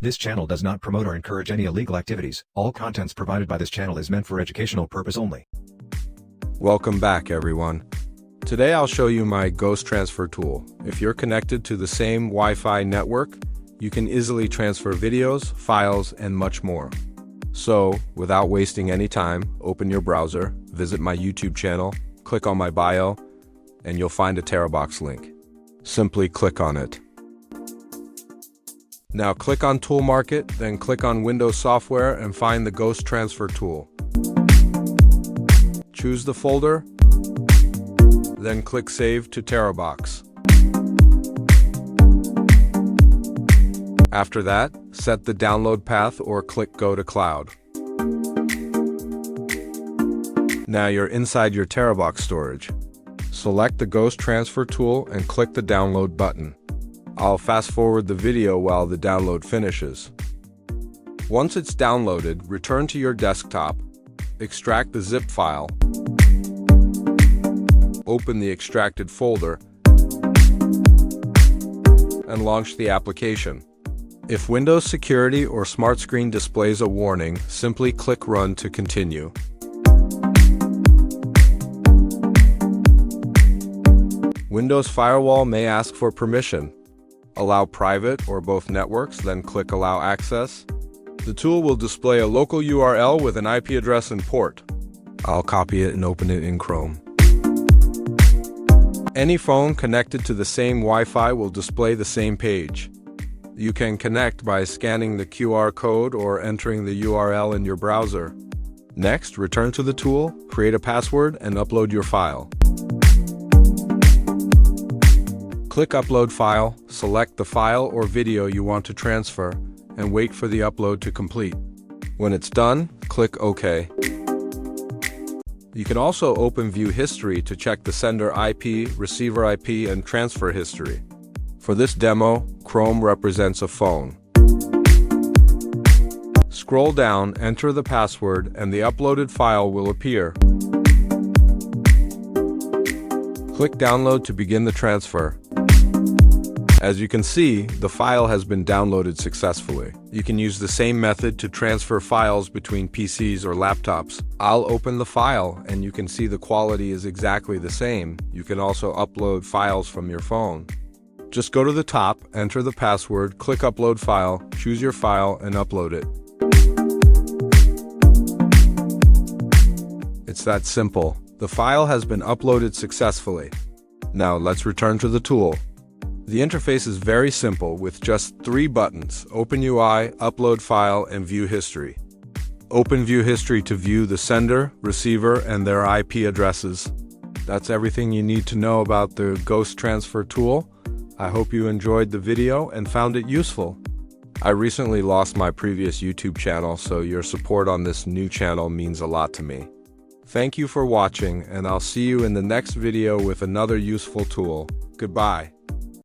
This channel does not promote or encourage any illegal activities. All contents provided by this channel is meant for educational purpose only. Welcome back, everyone. Today I'll show you my Ghost Transfer tool. If you're connected to the same Wi-Fi network, you can easily transfer videos, files, and much more. So, without wasting any time, open your browser, visit my YouTube channel, click on my bio, and you'll find a TeraBox link. Simply click on it. Now click on Tool Market, then click on Windows Software and find the Ghost Transfer tool. Choose the folder, then click Save to TeraBox. After that, set the download path or click Go to Cloud. Now you're inside your TeraBox storage. Select the Ghost Transfer tool and click the download button. I'll fast forward the video while the download finishes. Once it's downloaded, return to your desktop, extract the zip file, open the extracted folder, and launch the application. If Windows Security or Smart Screen displays a warning, simply click Run to continue. Windows Firewall may ask for permission. Allow private or both networks, then click Allow Access. The tool will display a local URL with an IP address and port. I'll copy it and open it in Chrome. Any phone connected to the same Wi-Fi will display the same page. You can connect by scanning the QR code or entering the URL in your browser. Next, return to the tool, create a password, and upload your file. Click Upload File, select the file or video you want to transfer, and wait for the upload to complete. When it's done, click OK. You can also open View History to check the sender IP, receiver IP, and transfer history. For this demo, Chrome represents a phone. Scroll down, enter the password, and the uploaded file will appear. Click Download to begin the transfer. As you can see, the file has been downloaded successfully. You can use the same method to transfer files between PCs or laptops. I'll open the file and you can see the quality is exactly the same. You can also upload files from your phone. Just go to the top, enter the password, click Upload File, choose your file, and upload it. It's that simple. The file has been uploaded successfully. Now let's return to the tool. The interface is very simple with just 3 buttons: Open UI, Upload File, and View History. Open View History to view the sender, receiver, and their IP addresses. That's everything you need to know about the Ghost Transfer tool. I hope you enjoyed the video and found it useful. I recently lost my previous YouTube channel, so your support on this new channel means a lot to me. Thank you for watching, and I'll see you in the next video with another useful tool. Goodbye.